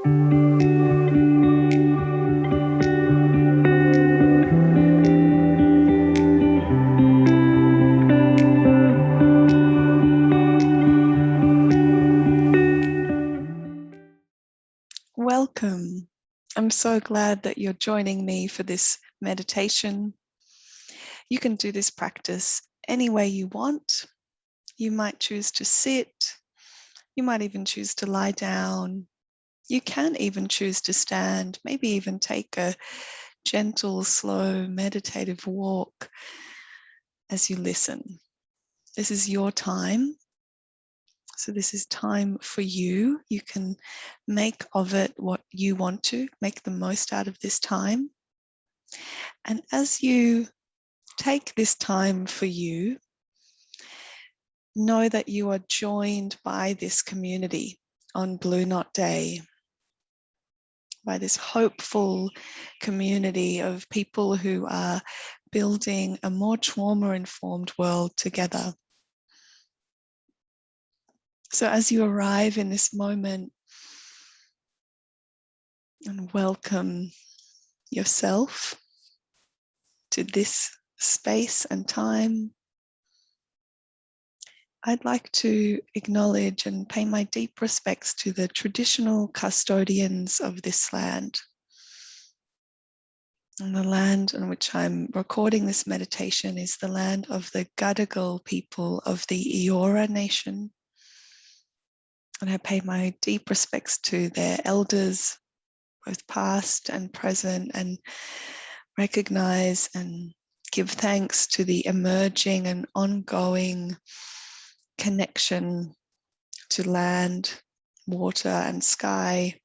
Welcome. I'm so glad that you're joining me for this meditation. You can do this practice any way you want. You might choose to sit. You might even choose to lie down. You can even choose to stand, maybe even take a gentle, slow, meditative walk as you listen. This is your time. So this is time for you. You can make of it what you want to, make the most out of this time. And as you take this time for you, know that you are joined by this community on Blue Knot Day, by this hopeful community of people who are building a more trauma-informed world together. So as you arrive in this moment and welcome yourself to this space and time, I'd like to acknowledge and pay my deep respects to the traditional custodians of this land. And the land on which I'm recording this meditation is the land of the Gadigal people of the Eora Nation. And I pay my deep respects to their elders, both past and present, and recognize and give thanks to the emerging and ongoing connection to land, water, and sky.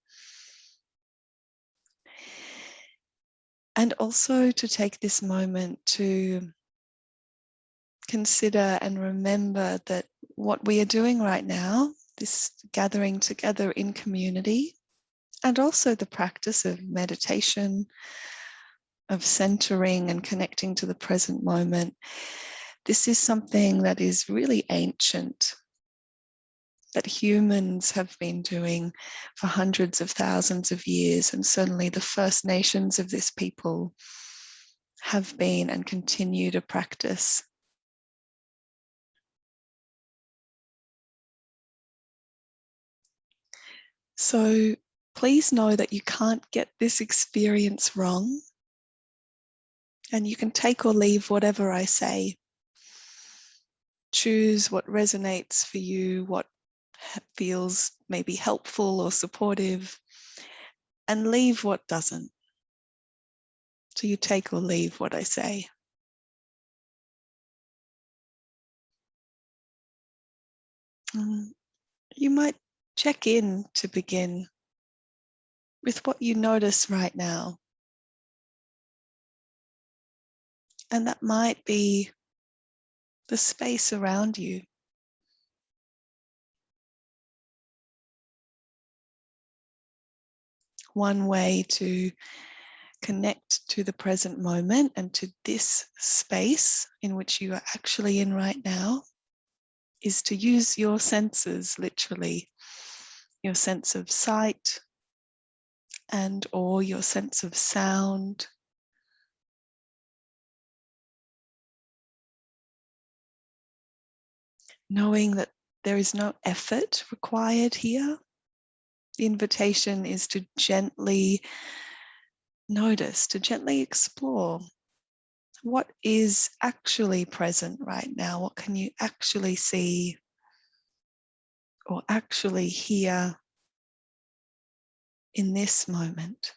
And also to take this moment to consider and remember that what we are doing right now, this gathering together in community, and also the practice of meditation, of centering and connecting to the present moment, this is something that is really ancient, that humans have been doing for hundreds of thousands of years, and certainly the First Nations of this people have been and continue to practice. So please know that you can't get this experience wrong, and you can take or leave whatever I say. Choose what resonates for you, what feels maybe helpful or supportive, and leave what doesn't. So you take or leave what I say. You might check in to begin with what you notice right now. And that might be the space around you. One way to connect to the present moment and to this space in which you are actually in right now is to use your senses, literally, your sense of sight and or your sense of sound. Knowing that there is no effort required here. The invitation is to gently notice, to gently explore what is actually present right now. What can you actually see or actually hear in this moment?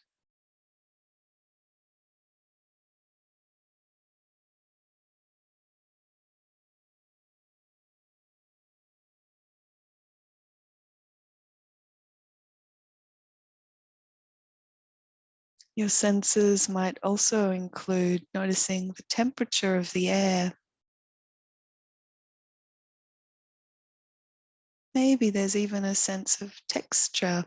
Your senses might also include noticing the temperature of the air. Maybe there's even a sense of texture.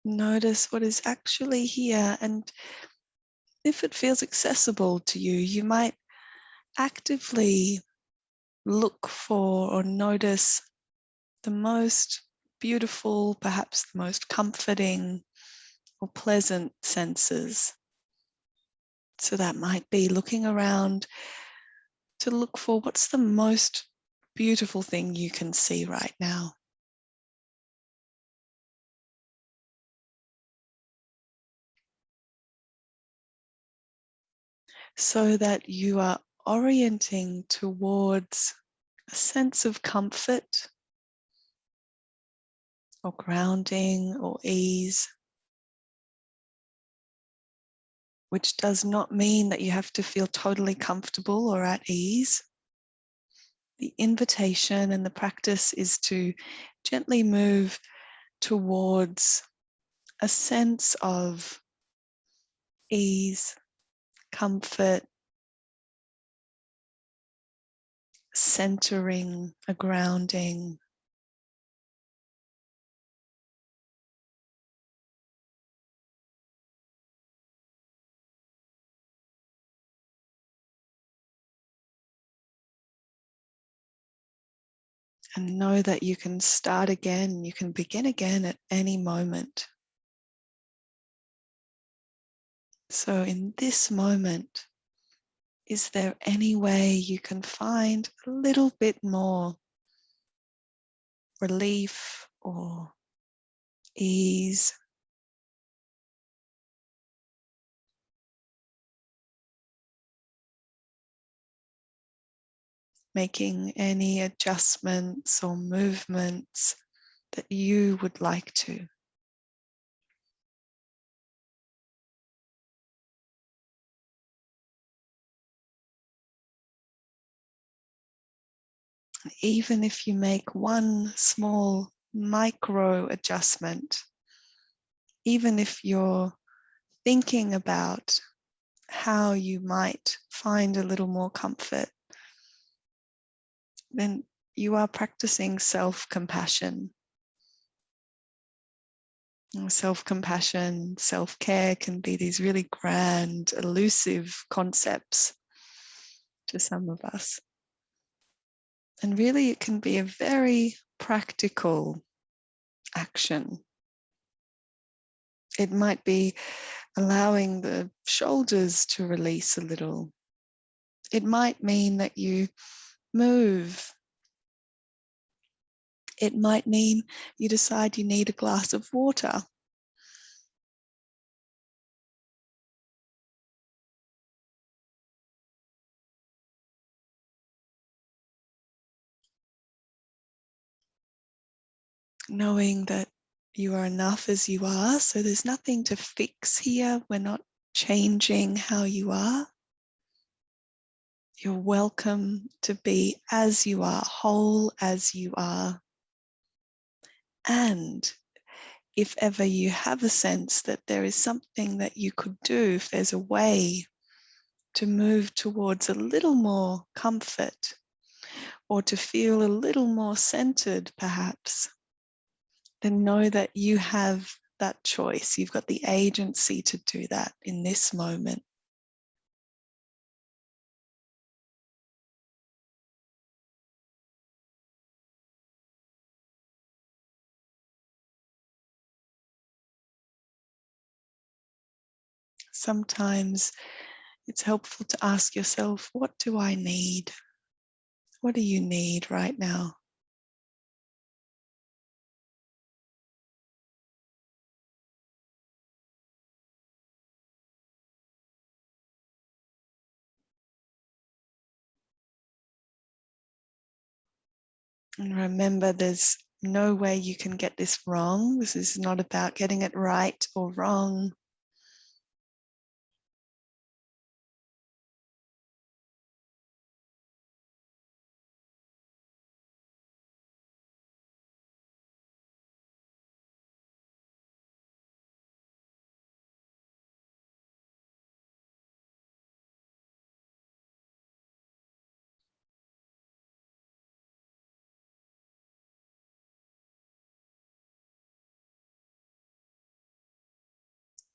Notice what is actually here, and if it feels accessible to you, you might actively look for or notice the most beautiful, perhaps the most comforting or pleasant senses. So that might be looking around to look for what's the most beautiful thing you can see right now. So that you are orienting towards a sense of comfort or grounding or ease, which does not mean that you have to feel totally comfortable or at ease. The invitation and the practice is to gently move towards a sense of ease, comfort, centering, a grounding. And know that you can start again, you can begin again at any moment. So in this moment, is there any way you can find a little bit more relief or ease? Making any adjustments or movements that you would like to. Even if you make one small micro adjustment, even if you're thinking about how you might find a little more comfort, then you are practicing self-compassion. Self-compassion, self-care can be these really grand, elusive concepts to some of us. And really, it can be a very practical action. It might be allowing the shoulders to release a little. It might mean that you move. It might mean you decide you need a glass of water. Knowing that you are enough as you are, so there's nothing to fix here. We're not changing how you are. You're welcome to be as you are, whole as you are. And if ever you have a sense that there is something that you could do, if there's a way to move towards a little more comfort or to feel a little more centered perhaps, then know that you have that choice. You've got the agency to do that in this moment. Sometimes it's helpful to ask yourself, what do I need? What do you need right now? And remember, there's no way you can get this wrong. This is not about getting it right or wrong.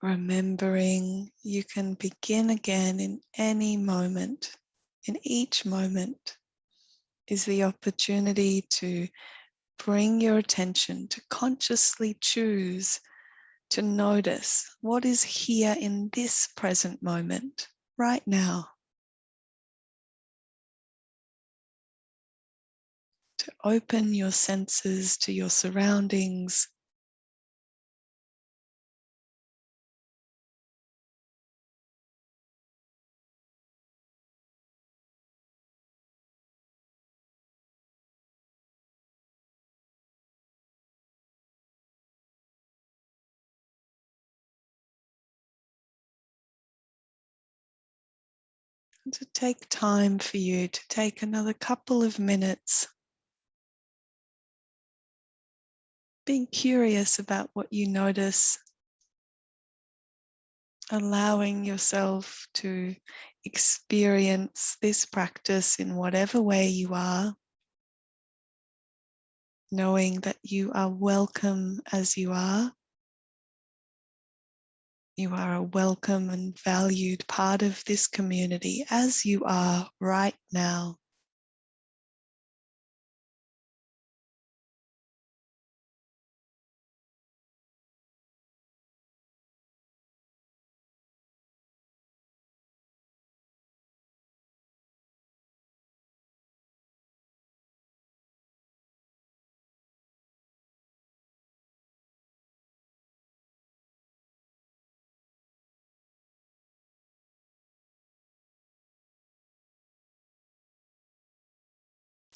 remembering you can begin again in any moment. In each moment is the opportunity to bring your attention, to consciously choose to notice what is here in this present moment, right now. To open your senses to your surroundings. And to take time for you to take another couple of minutes being curious about what you notice, allowing yourself to experience this practice in whatever way you are, knowing that you are welcome as you are. You are a welcome and valued part of this community as you are right now.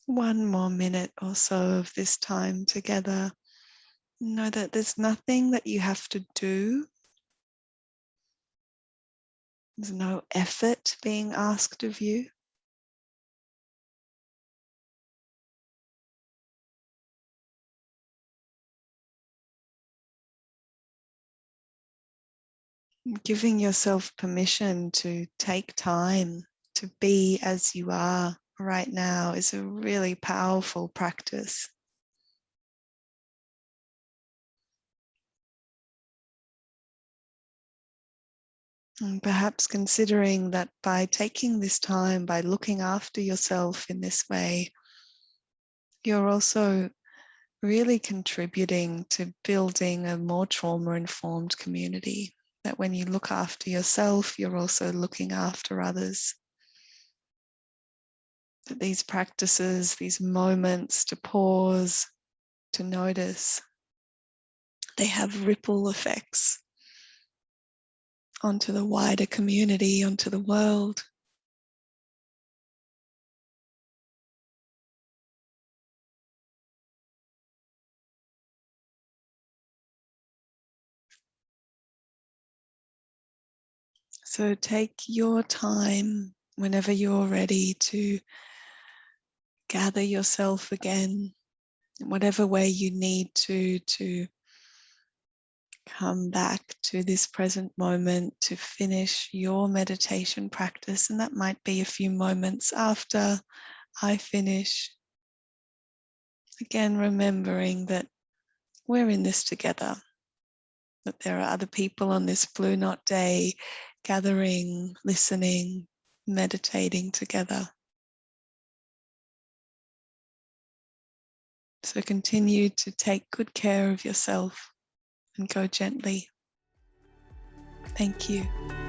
One more minute or so of this time together. Know that there's nothing that you have to do. There's no effort being asked of you. Giving yourself permission to take time to be as you are right now is a really powerful practice. And perhaps considering that by taking this time, by looking after yourself in this way, you're also really contributing to building a more trauma-informed community. That when you look after yourself, you're also looking after others. That these practices, these moments to pause, to notice, they have ripple effects onto the wider community, onto the world. So take your time whenever you're ready to gather yourself again, in whatever way you need to come back to this present moment to finish your meditation practice. And that might be a few moments after I finish. Again, remembering that we're in this together, that there are other people on this Blue Knot Day gathering, listening, meditating together. So continue to take good care of yourself and go gently. Thank you.